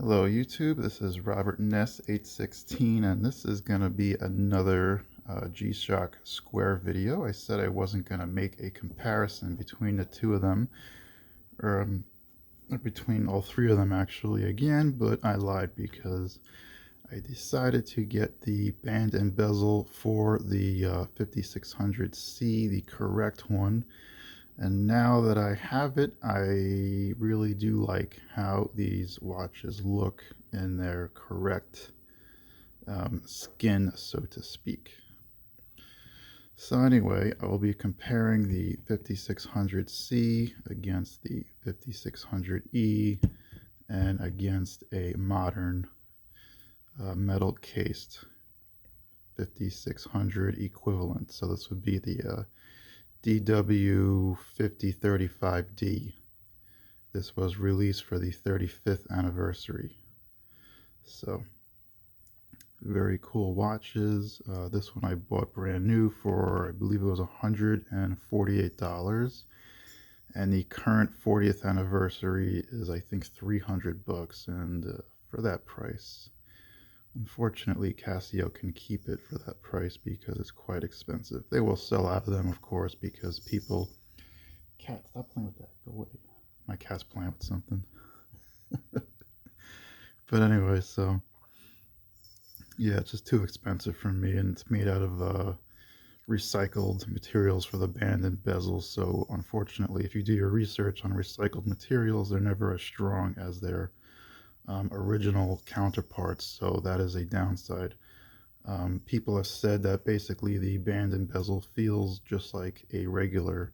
Hello YouTube, this is Robert Ness 816 and this is going to be another G-Shock Square video. I said I wasn't going to make a comparison between the two of them, or between all three of them actually again, but I lied because I decided to get the band and bezel for the 5600C, the correct one. And now that I have it, I really do like how these watches look in their correct skin, so to speak. So anyway, I will be comparing the 5600C against the 5600E and against a modern metal cased 5600 equivalent. So this would be the DW-5035D. This was released for the 35th anniversary. So, very cool watches. This one I bought brand new for, I believe it was $148. And the current 40th anniversary is, I think, $300. And for that price, unfortunately, Casio can keep it for that price because it's quite expensive. They will sell out of them, of course, because people... Cat, stop playing with that. Go away. My cat's playing with something. But anyway, so... yeah, it's just too expensive for me, and it's made out of recycled materials for the band and bezel. So unfortunately, if you do your research on recycled materials, they're never as strong as their original counterparts, so that is a downside. People have said that basically the band and bezel feels just like a regular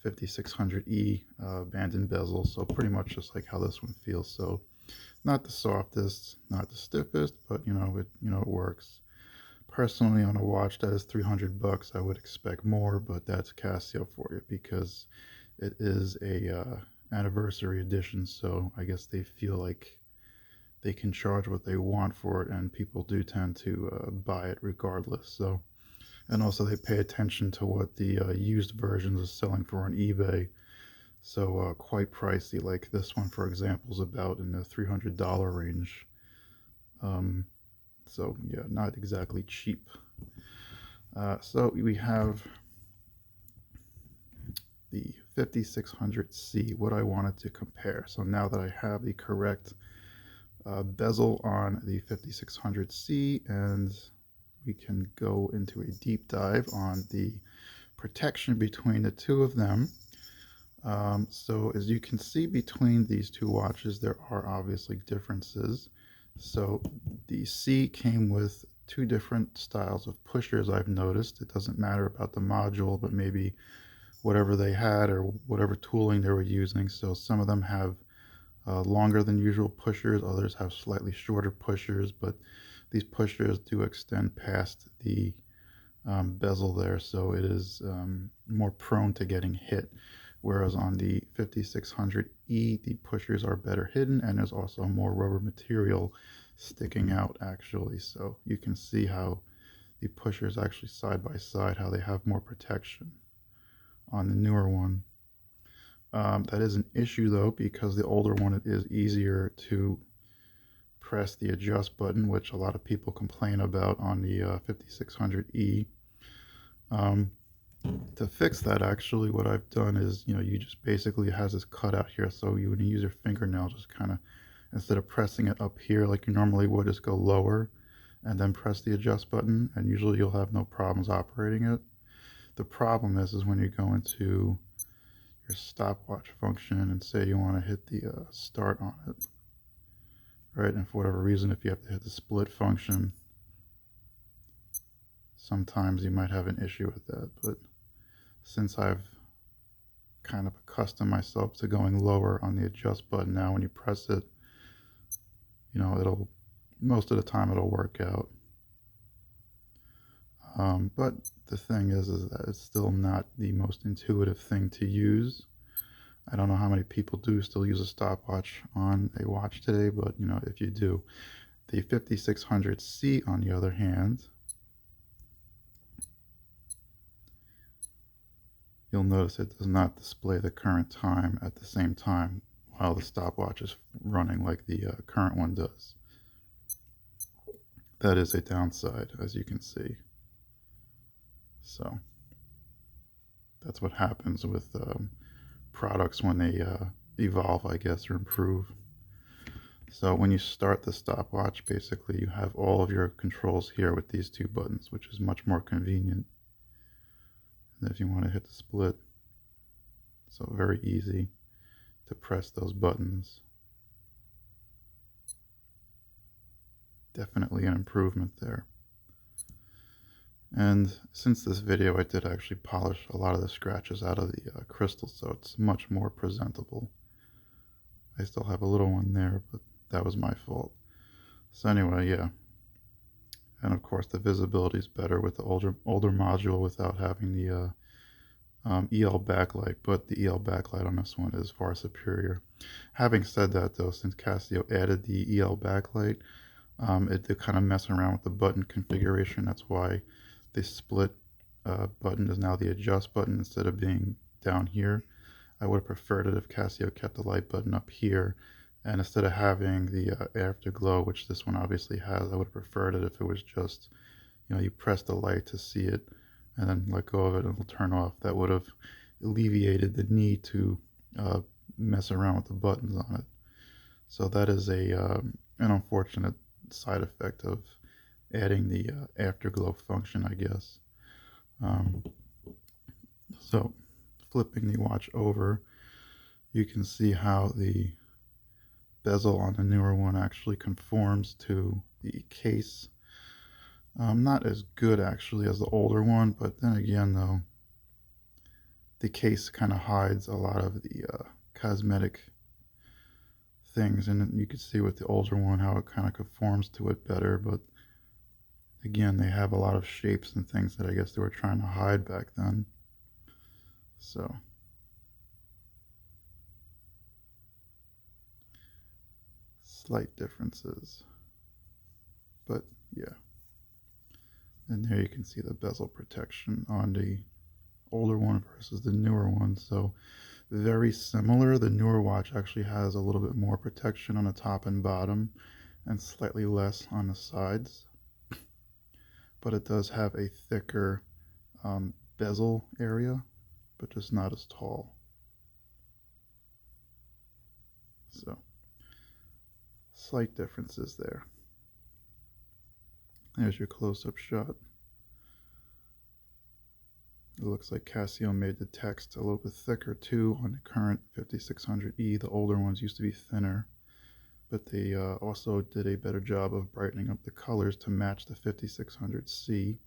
5600E band and bezel, so pretty much just like how this one feels. So not the softest, not the stiffest, but it works. Personally, on a watch that is $300, I would expect more, but that's Casio for you because it is a anniversary edition, so I guess they feel like they can charge what they want for it, and people do tend to buy it regardless. So, and also they pay attention to what the used versions are selling for on eBay. So quite pricey. Like this one, for example, is about in the $300 range. So yeah, not exactly cheap. So we have the 5600C, what I wanted to compare. So now that I have the correct bezel on the 5600C, and we can go into a deep dive on the protection between the two of them. So as you can see between these two watches, there are obviously differences. So the C came with two different styles of pushers, I've noticed. It doesn't matter about the module, but maybe whatever they had or whatever tooling they were using. So some of them have longer than usual pushers, others have slightly shorter pushers, but these pushers do extend past the bezel there, so it is more prone to getting hit. Whereas on the 5600E, the pushers are better hidden, and there's also more rubber material sticking out actually. So you can see how the pushers actually side by side, how they have more protection on the newer one. That is an issue though, because the older one, it is easier to press the adjust button, which a lot of people complain about on the 5600E. To fix that, actually, what I've done is, you just basically has this cutout here, so you would use your fingernail, just kind of, instead of pressing it up here like you normally would, just go lower and then press the adjust button, and usually you'll have no problems operating it. The problem is when you go into your stopwatch function and say you want to hit the start on it, right? And for whatever reason, if you have to hit the split function, sometimes you might have an issue with that. But since I've kind of accustomed myself to going lower on the adjust button, now when you press it, it'll, most of the time it'll work out. But the thing is that it's still not the most intuitive thing to use. I don't know how many people do still use a stopwatch on a watch today, but if you do. The 5600C, on the other hand, you'll notice it does not display the current time at the same time while the stopwatch is running like the current one does. That is a downside, as you can see. So that's what happens with products when they evolve, I guess, or improve. So when you start the stopwatch, basically you have all of your controls here with these two buttons, which is much more convenient. And if you want to hit the split, so very easy to press those buttons. Definitely an improvement there. And since this video, I did actually polish a lot of the scratches out of the crystal, so it's much more presentable. I still have a little one there, but that was my fault. So anyway, yeah. And of course the visibility is better with the older module without having the EL backlight, but the EL backlight on this one is far superior. Having said that though, since Casio added the EL backlight, it did kind of mess around with the button configuration. That's why this split button is now the adjust button instead of being down here. I would have preferred it if Casio kept the light button up here, and instead of having the afterglow, which this one obviously has, I would have preferred it if it was just, you press the light to see it and then let go of it and it'll turn off. That would have alleviated the need to mess around with the buttons on it. So that is an unfortunate side effect of adding the afterglow function, I guess. So flipping the watch over, you can see how the bezel on the newer one actually conforms to the case. Not as good actually as the older one, but then again though, the case kind of hides a lot of the cosmetic things, and you can see with the older one how it kind of conforms to it better, but again they have a lot of shapes and things that I guess they were trying to hide back then. So slight differences, but yeah. And there you can see the bezel protection on the older one versus the newer one. So very similar. The newer watch actually has a little bit more protection on the top and bottom and slightly less on the sides, but it does have a thicker bezel area, but just not as tall. So slight differences there. There's your close-up shot. It looks like Casio made the text a little bit thicker too on the current 5600E. The older ones used to be thinner, but they also did a better job of brightening up the colors to match the 5600C.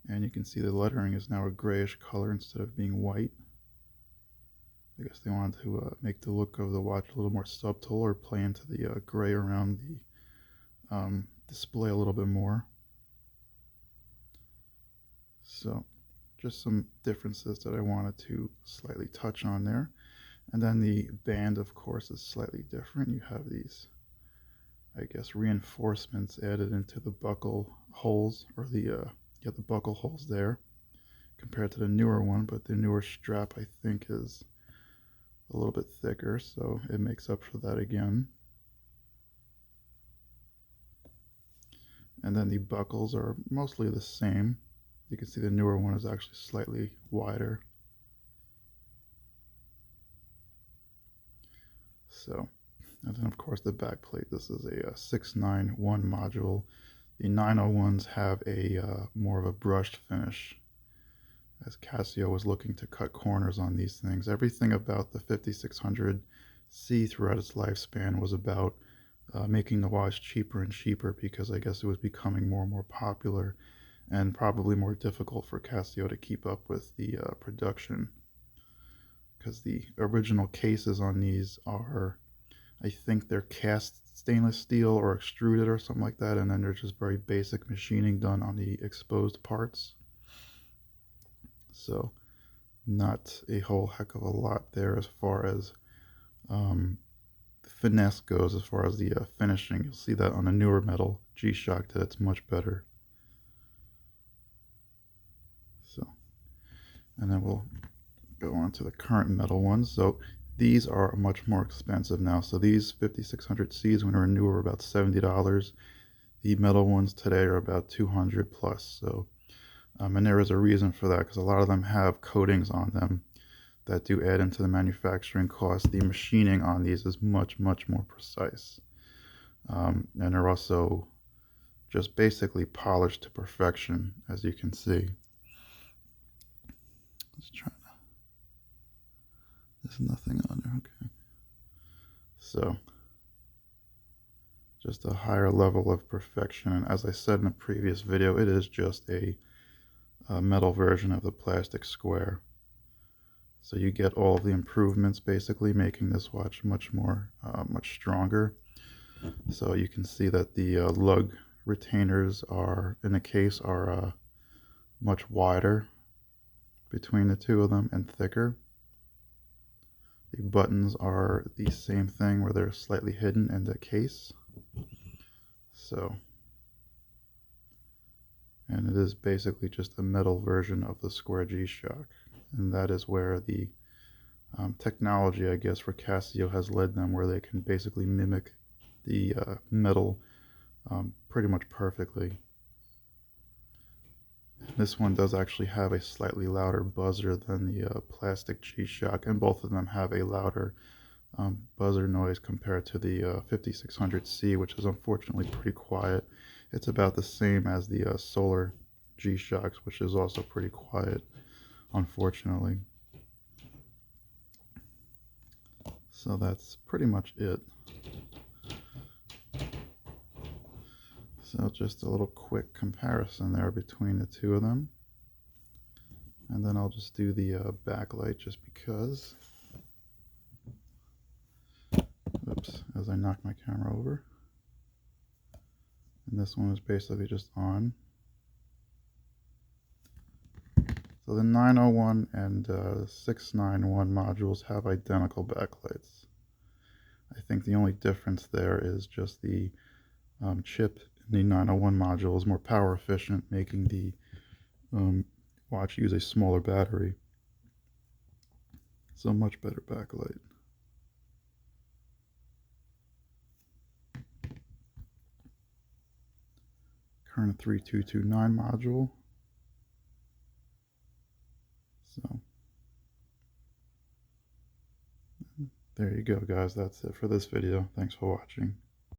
And you can see the lettering is now a grayish color instead of being white. I guess they wanted to make the look of the watch a little more subtle, or play into the gray around the display a little bit more. So just some differences that I wanted to slightly touch on there. And then the band, of course, is slightly different. You have these, I guess, reinforcements added into the buckle holes, or the buckle holes there, compared to the newer one. But the newer strap, I think, is a little bit thicker, so it makes up for that again. And then the buckles are mostly the same. You can see the newer one is actually slightly wider. So, and then of course the back plate. This is a 691 module. The 901s have a more of a brushed finish, as Casio was looking to cut corners on these things. Everything about the 5600C throughout its lifespan was about making the watch cheaper and cheaper, because I guess it was becoming more and more popular, and probably more difficult for Casio to keep up with the production, because the original cases on these are, I think they're cast stainless steel or extruded or something like that, and then there's just very basic machining done on the exposed parts. So not a whole heck of a lot there as far as finesse goes. As far as the finishing, you'll see that on the newer metal G-Shock that it's much better. So, and then we'll go on to the current metal ones. So These are much more expensive now. So these 5600Cs when they were new were about $70. The metal ones today are about 200 plus. So, and there is a reason for that, because a lot of them have coatings on them that do add into the manufacturing cost. The machining on these is much more precise. And they're also just basically polished to perfection, as you can see. Let's try to, there's nothing on there, okay. So, just a higher level of perfection. And as I said in a previous video, it is just a metal version of the plastic square. So you get all of the improvements, basically making this watch much stronger. So you can see that the lug retainers are in the case are much wider between the two of them and thicker. The buttons are the same thing, where they're slightly hidden in the case. So, and it is basically just a metal version of the square G-Shock, and that is where the technology, I guess, for Casio has led them, where they can basically mimic the metal pretty much perfectly. This one does actually have a slightly louder buzzer than the plastic G-Shock, and both of them have a louder buzzer noise compared to the 5600C, which is unfortunately pretty quiet. It's about the same as the solar G-Shocks, which is also pretty quiet, unfortunately. So that's pretty much it. So just a little quick comparison there between the two of them. And then I'll just do the backlight just because. Oops, as I knock my camera over. And this one is basically just on. So the 901 and 691 modules have identical backlights. I think the only difference there is just the chip in the 901 module is more power efficient, making the watch use a smaller battery. So much better backlight. Current 3229 module. So there you go, guys. That's it for this video. Thanks for watching.